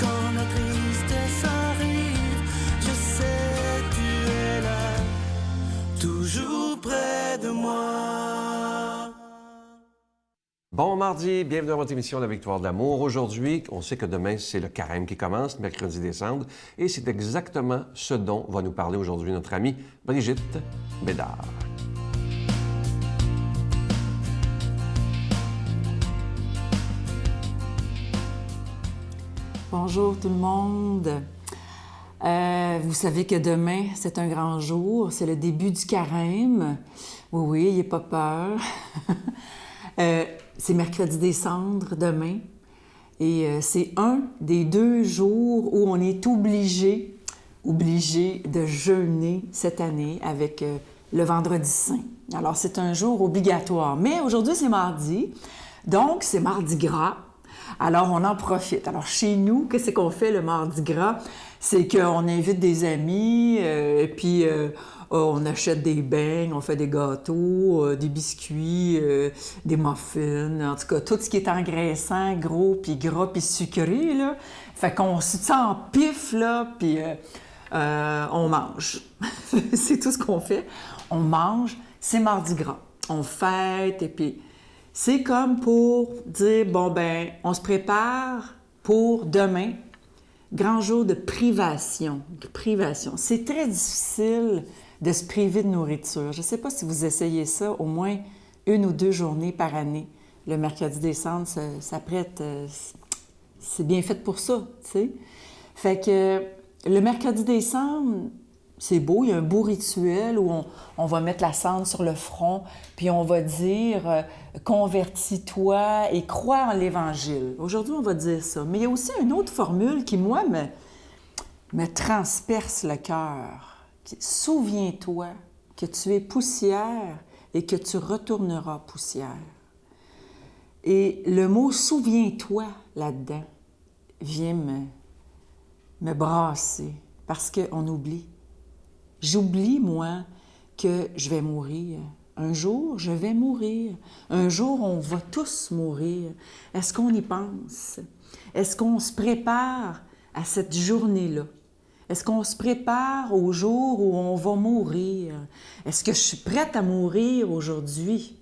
Quand la tristesse arrive, je sais tu es là, toujours près de moi. Bon mardi, bienvenue dans votre émission La Victoire de l'amour. Aujourd'hui, on sait que demain, c'est le carême qui commence, mercredi décembre, et c'est exactement ce dont va nous parler aujourd'hui notre amie Brigitte Bédard. Bonjour tout le monde. Vous savez que demain, c'est un grand jour. C'est le début du carême. Oui, n'ayez pas peur. C'est mercredi des cendres demain. Et c'est un des 2 jours où on est obligé de jeûner cette année avec le vendredi saint. Alors, c'est un jour obligatoire. Mais aujourd'hui, c'est mardi. Donc, c'est mardi gras. Alors, on en profite. Alors, chez nous, qu'est-ce qu'on fait le mardi gras? C'est qu'on invite des amis, puis on achète des beignes, on fait des gâteaux, des biscuits, des muffins, en tout cas, tout ce qui est engraissant, gros, puis gras, puis sucré, là. Fait qu'on se sent en pif, là, puis on mange. C'est tout ce qu'on fait. On mange, c'est mardi gras. On fête, et puis... C'est comme pour dire, bon, ben, on se prépare pour demain, grand jour de privation. C'est très difficile de se priver de nourriture. Je ne sais pas si vous essayez ça au moins 1 ou 2 journées par année. Le mercredi des cendres, ça prête, c'est bien fait pour ça, tu sais. Fait que le mercredi des cendres, c'est beau, il y a un beau rituel où on va mettre la cendre sur le front, puis on va dire « Convertis-toi et crois en l'Évangile ». Aujourd'hui, on va dire ça. Mais il y a aussi une autre formule qui, moi, me transperce le cœur. « Souviens-toi que tu es poussière et que tu retourneras poussière ». Et le mot « souviens-toi » là-dedans vient me brasser parce qu'on oublie. J'oublie, moi, que je vais mourir. Un jour, je vais mourir. Un jour, on va tous mourir. Est-ce qu'on y pense? Est-ce qu'on se prépare à cette journée-là? Est-ce qu'on se prépare au jour où on va mourir? Est-ce que je suis prête à mourir aujourd'hui?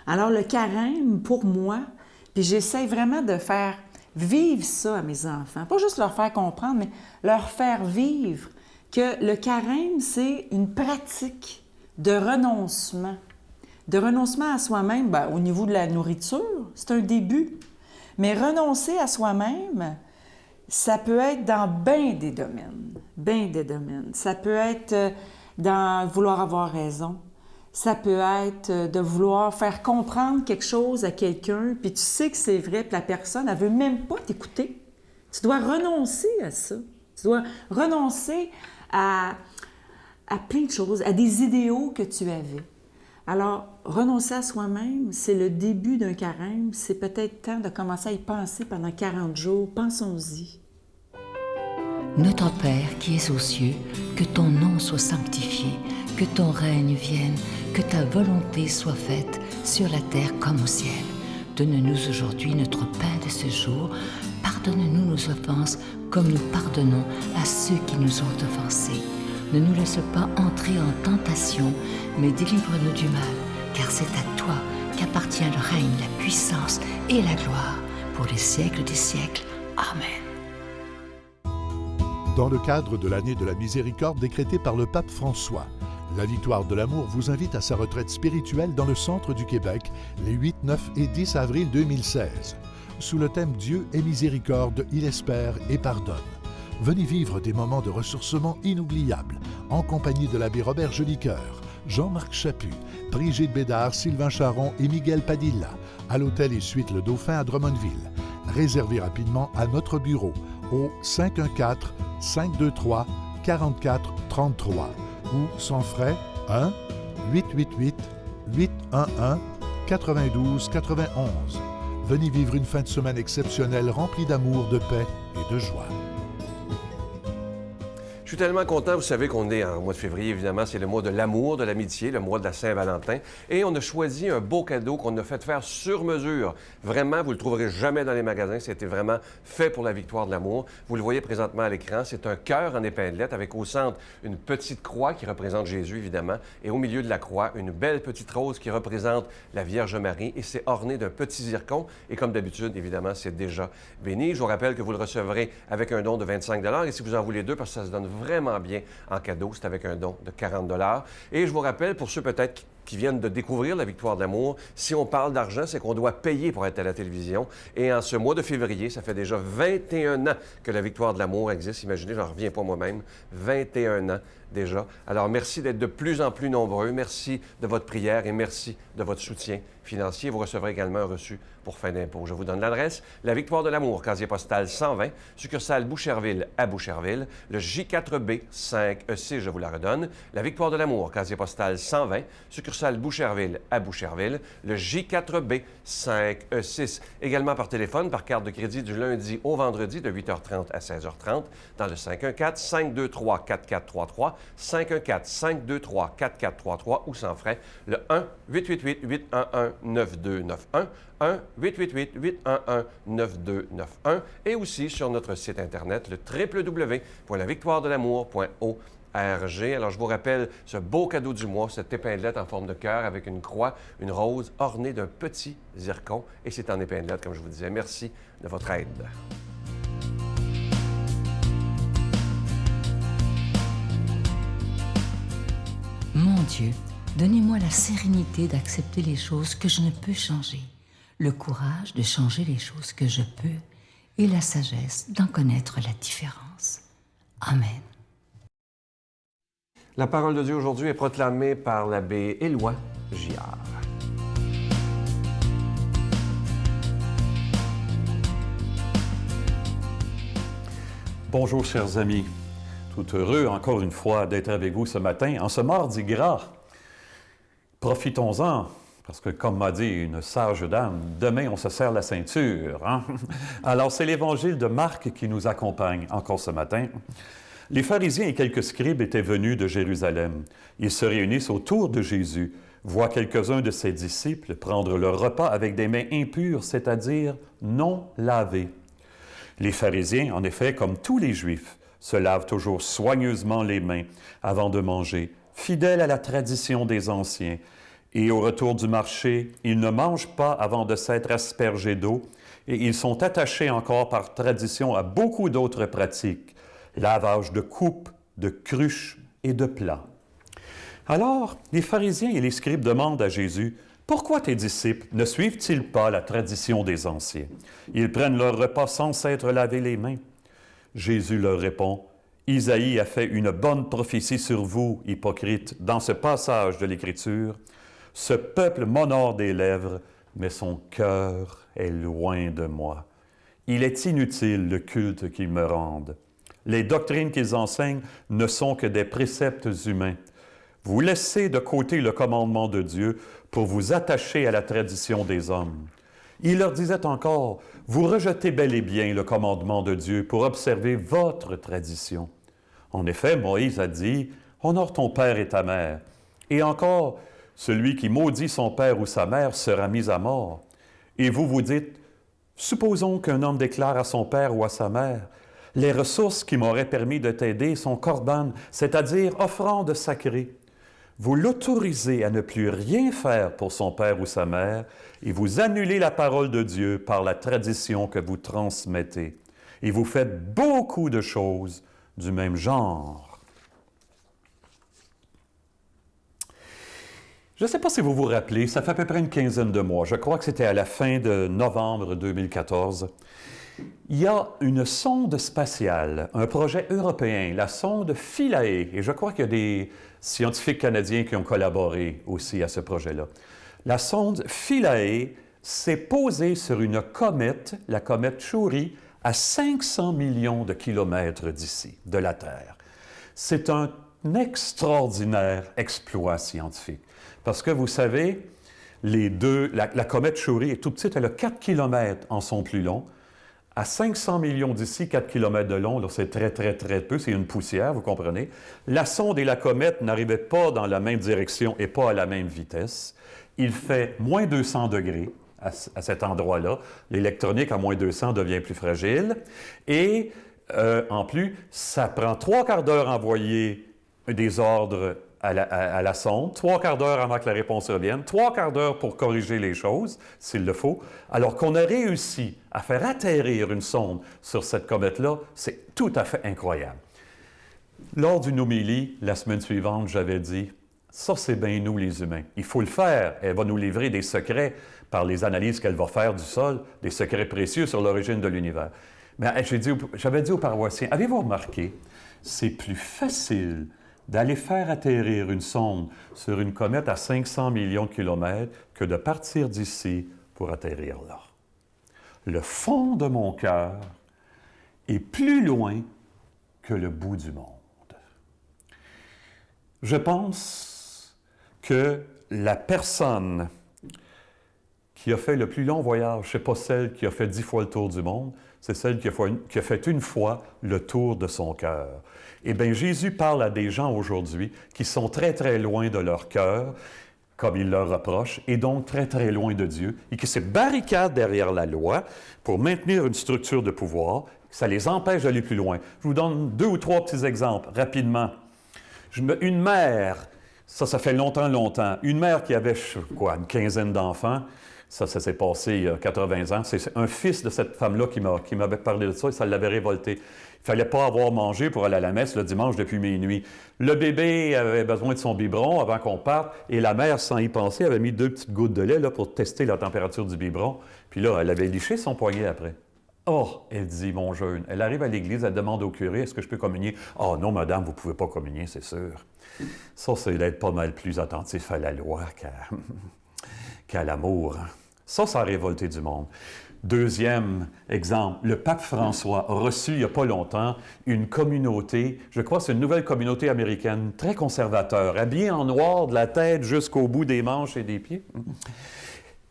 Alors, le carême, pour moi, puis j'essaie vraiment de faire vivre ça à mes enfants. Pas juste leur faire comprendre, mais leur faire vivre que le carême, c'est une pratique de renoncement. De renoncement à soi-même, bien, au niveau de la nourriture, c'est un début. Mais renoncer à soi-même, ça peut être dans bien des domaines. Ça peut être dans vouloir avoir raison. Ça peut être de vouloir faire comprendre quelque chose à quelqu'un, puis tu sais que c'est vrai, puis la personne, elle ne veut même pas t'écouter. Tu dois renoncer à ça. Tu dois renoncer à plein de choses, à des idéaux que tu avais. Alors, renoncer à soi-même, c'est le début d'un carême. C'est peut-être temps de commencer à y penser pendant 40 jours. Pensons-y. Notre Père qui es aux cieux, que ton nom soit sanctifié, que ton règne vienne, que ta volonté soit faite sur la terre comme au ciel. Donne-nous aujourd'hui notre pain de ce jour. Pardonne-nous nos offenses comme nous pardonnons à ceux qui nous ont offensés. Ne nous laisse pas entrer en tentation, mais délivre-nous du mal, car c'est à toi qu'appartient le règne, la puissance et la gloire pour les siècles des siècles. Amen. Dans le cadre de l'année de la miséricorde décrétée par le pape François, La Victoire de l'amour vous invite à sa retraite spirituelle dans le centre du Québec les 8, 9 et 10 avril 2016. Sous le thème « Dieu est miséricorde, il espère et pardonne ». Venez vivre des moments de ressourcement inoubliables en compagnie de l'abbé Robert Jolicoeur, Jean-Marc Chaput, Brigitte Bédard, Sylvain Charon et Miguel Padilla à l'hôtel et suite Le Dauphin à Drummondville. Réservez rapidement à notre bureau au 514-523-4433 ou sans frais 1-888-811-9291. Venez vivre une fin de semaine exceptionnelle remplie d'amour, de paix et de joie. Je Je suis tellement content, vous savez qu'on est en mois de février, évidemment, c'est le mois de l'amour, de l'amitié, le mois de la Saint-Valentin. Et on a choisi un beau cadeau qu'on a fait faire sur mesure. Vraiment, vous ne le trouverez jamais dans les magasins. C'était vraiment fait pour la victoire de l'amour. Vous le voyez présentement à l'écran. C'est un cœur en épinglette avec au centre une petite croix qui représente Jésus, évidemment. Et au milieu de la croix, une belle petite rose qui représente la Vierge Marie. Et c'est orné d'un petit zircon. Et comme d'habitude, évidemment, c'est déjà béni. Je vous rappelle que vous le recevrez avec un don de 25 $. Et si vous en voulez deux, parce que ça se donne vraiment bien en cadeau, c'est avec un don de 40 $. Et je vous rappelle, pour ceux peut-être qui viennent de découvrir la victoire de l'amour, si on parle d'argent, c'est qu'on doit payer pour être à la télévision. Et en ce mois de février, ça fait déjà 21 ans que la victoire de l'amour existe. Imaginez, j'en reviens pas moi-même. 21 ans déjà. Alors, merci d'être de plus en plus nombreux. Merci de votre prière et merci de votre soutien financier. Vous recevrez également un reçu pour fin d'impôt. Je vous donne l'adresse. La victoire de l'amour, casier postal 120, succursale Boucherville à Boucherville. Le J4B 5E6, je vous la redonne. La victoire de l'amour, casier postal 120, succursale Boucherville à Boucherville. Le J4B 5E6. Également par téléphone, par carte de crédit du lundi au vendredi de 8h30 à 16h30 dans le 514-523-4433, 514-523-4433 ou sans frais, le 1-888-811-9291, 1-888-811-9291 et aussi sur notre site Internet, le www.lavictoiredelamour.org. Alors, je vous rappelle ce beau cadeau du mois, cette épinglette en forme de cœur avec une croix, une rose ornée d'un petit zircon. Et c'est en épinglette, comme je vous disais. Merci de votre aide. Mon Dieu, donnez-moi la sérénité d'accepter les choses que je ne peux changer, le courage de changer les choses que je peux et la sagesse d'en connaître la différence. Amen. La parole de Dieu aujourd'hui est proclamée par l'abbé Éloi Giard. Bonjour, chers amis. Tout heureux, encore une fois, d'être avec vous ce matin, en ce mardi gras. Profitons-en, parce que, comme m'a dit une sage dame, demain, on se serre la ceinture. Hein? Alors, c'est l'Évangile de Marc qui nous accompagne encore ce matin. Les pharisiens et quelques scribes étaient venus de Jérusalem. Ils se réunissent autour de Jésus, voient quelques-uns de ses disciples prendre leur repas avec des mains impures, c'est-à-dire non lavées. Les pharisiens, en effet, comme tous les Juifs, se lavent toujours soigneusement les mains avant de manger, fidèles à la tradition des anciens. Et au retour du marché, ils ne mangent pas avant de s'être aspergés d'eau, et ils sont attachés encore par tradition à beaucoup d'autres pratiques, lavage de coupes, de cruches et de plats. Alors, les pharisiens et les scribes demandent à Jésus, « Pourquoi tes disciples ne suivent-ils pas la tradition des anciens? Ils prennent leur repas sans s'être lavé les mains. » Jésus leur répond, « Isaïe a fait une bonne prophétie sur vous, hypocrites, dans ce passage de l'Écriture. Ce peuple m'honore des lèvres, mais son cœur est loin de moi. Il est inutile le culte qu'ils me rendent. Les doctrines qu'ils enseignent ne sont que des préceptes humains. Vous laissez de côté le commandement de Dieu pour vous attacher à la tradition des hommes. » Il leur disait encore, « Vous rejetez bel et bien le commandement de Dieu pour observer votre tradition. » En effet, Moïse a dit, « Honore ton père et ta mère. » Et encore, « Celui qui maudit son père ou sa mère sera mis à mort. » Et vous vous dites, « Supposons qu'un homme déclare à son père ou à sa mère, « Les ressources qui m'auraient permis de t'aider sont corbanes, c'est-à-dire offrandes sacrées. » Vous l'autorisez à ne plus rien faire pour son père ou sa mère et vous annulez la parole de Dieu par la tradition que vous transmettez. Et vous faites beaucoup de choses du même genre. Je ne sais pas si vous vous rappelez, ça fait à peu près une quinzaine de mois, je crois que c'était à la fin de novembre 2014, il y a une sonde spatiale, un projet européen, la sonde Philae, et je crois qu'il y a des scientifiques canadiens qui ont collaboré aussi à ce projet-là. La sonde Philae s'est posée sur une comète, la comète Chury, à 500 millions de kilomètres d'ici, de la Terre. C'est un extraordinaire exploit scientifique, parce que vous savez, la comète Chury est tout petite, elle a 4 kilomètres en son plus long, À 500 millions d'ici, 4 km de long, c'est très, très, très peu, c'est une poussière, vous comprenez. La sonde et la comète n'arrivaient pas dans la même direction et pas à la même vitesse. Il fait moins 200 degrés à cet endroit-là. L'électronique à moins 200 devient plus fragile. Et en plus, ça prend 3/4 d'heure à envoyer des ordres à la sonde, 3/4 d'heure avant que la réponse revienne, 3/4 d'heure pour corriger les choses, s'il le faut. Alors qu'on a réussi à faire atterrir une sonde sur cette comète-là, c'est tout à fait incroyable. Lors d'une homélie, la semaine suivante, j'avais dit, ça c'est bien nous les humains. Il faut le faire. Elle va nous livrer des secrets par les analyses qu'elle va faire du sol, des secrets précieux sur l'origine de l'univers. Mais j'avais dit aux paroissiens, avez-vous remarqué, c'est plus facile d'aller faire atterrir une sonde sur une comète à 500 millions de kilomètres que de partir d'ici pour atterrir là. Le fond de mon cœur est plus loin que le bout du monde. Je pense que la personne qui a fait le plus long voyage, ce n'est pas celle qui a fait 10 fois le tour du monde, c'est celle qui a fait une fois le tour de son cœur. Eh bien, Jésus parle à des gens aujourd'hui qui sont très, très loin de leur cœur, comme il leur reproche, et donc très, très loin de Dieu, et qui se barricadent derrière la loi pour maintenir une structure de pouvoir. Ça les empêche d'aller plus loin. Je vous donne 2 ou 3 petits exemples, rapidement. Une mère, ça fait longtemps, une mère qui avait, une quinzaine d'enfants, ça s'est passé il y a 80 ans. C'est un fils de cette femme-là qui m'avait parlé de ça et ça l'avait révolté. Il ne fallait pas avoir mangé pour aller à la messe le dimanche depuis minuit. Le bébé avait besoin de son biberon avant qu'on parte et la mère, sans y penser, avait mis 2 petites gouttes de lait là, pour tester la température du biberon. Puis là, elle avait liché son poignet après. Oh, elle dit, mon jeune. Elle arrive à l'église, elle demande au curé, est-ce que je peux communier? Oh non, madame, vous ne pouvez pas communier, c'est sûr. Ça, c'est d'être pas mal plus attentif à la loi qu'à l'amour. Ça a révolté du monde. Deuxième exemple, le pape François a reçu il n'y a pas longtemps une communauté, je crois que c'est une nouvelle communauté américaine, très conservateur, habillée en noir de la tête jusqu'au bout des manches et des pieds.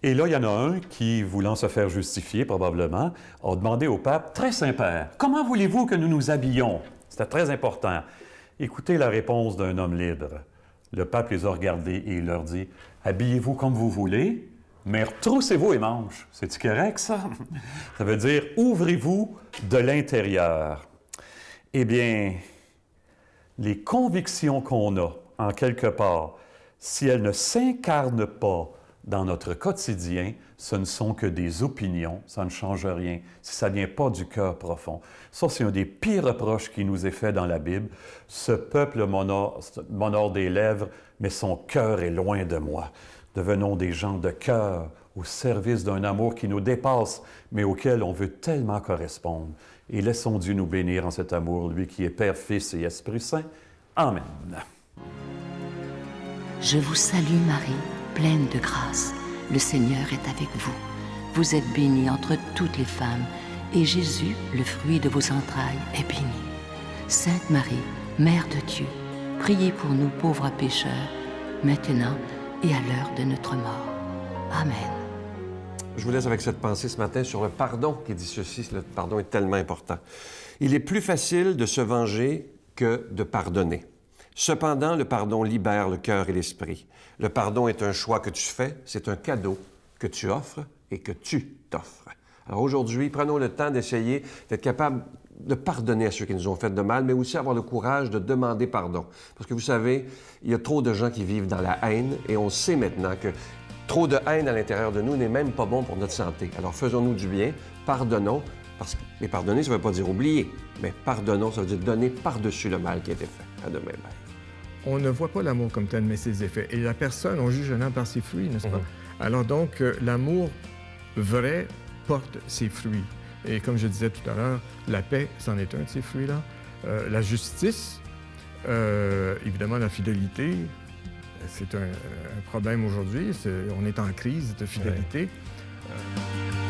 Et là, il y en a un qui, voulant se faire justifier probablement, a demandé au pape, très Saint-Père, comment voulez-vous que nous nous habillions? C'était très important. Écoutez la réponse d'un homme libre. Le pape les a regardés et il leur dit, habillez-vous comme vous voulez, mais retroussez-vous les manches. C'est-tu correct, ça? Ça veut dire, ouvrez-vous de l'intérieur. Eh bien, les convictions qu'on a, en quelque part, si elles ne s'incarnent pas dans notre quotidien, ce ne sont que des opinions, ça ne change rien, si ça ne vient pas du cœur profond. Ça, c'est un des pires reproches qui nous est fait dans la Bible. Ce peuple m'honore des lèvres, mais son cœur est loin de moi. Devenons des gens de cœur au service d'un amour qui nous dépasse, mais auquel on veut tellement correspondre. Et laissons Dieu nous bénir en cet amour, lui qui est Père, Fils et Esprit Saint. Amen. Je vous salue Marie, pleine de grâce. Le Seigneur est avec vous. Vous êtes bénie entre toutes les femmes, et Jésus, le fruit de vos entrailles, est béni. Sainte Marie, Mère de Dieu, priez pour nous pauvres pécheurs, maintenant et à l'heure de notre mort. Amen. Je vous laisse avec cette pensée ce matin sur le pardon qui dit ceci. Le pardon est tellement important. Il est plus facile de se venger que de pardonner. Cependant, le pardon libère le cœur et l'esprit. Le pardon est un choix que tu fais, c'est un cadeau que tu offres et que tu t'offres. Alors aujourd'hui, prenons le temps d'essayer d'être capable de pardonner à ceux qui nous ont fait de mal, mais aussi avoir le courage de demander pardon. Parce que vous savez, il y a trop de gens qui vivent dans la haine et on sait maintenant que trop de haine à l'intérieur de nous n'est même pas bon pour notre santé. Alors faisons-nous du bien, pardonnons, parce que pardonner, ça ne veut pas dire oublier, mais pardonnons, ça veut dire donner par-dessus le mal qui a été fait. À demain, bye. On ne voit pas l'amour comme tel, mais ses effets. Et la personne, on juge un homme par ses fruits, n'est-ce pas? Alors donc, l'amour vrai porte ses fruits. Et comme je disais tout à l'heure, la paix, c'en est un de ces fruits-là. La justice, évidemment la fidélité, c'est un problème aujourd'hui. On est en crise de fidélité. Ouais.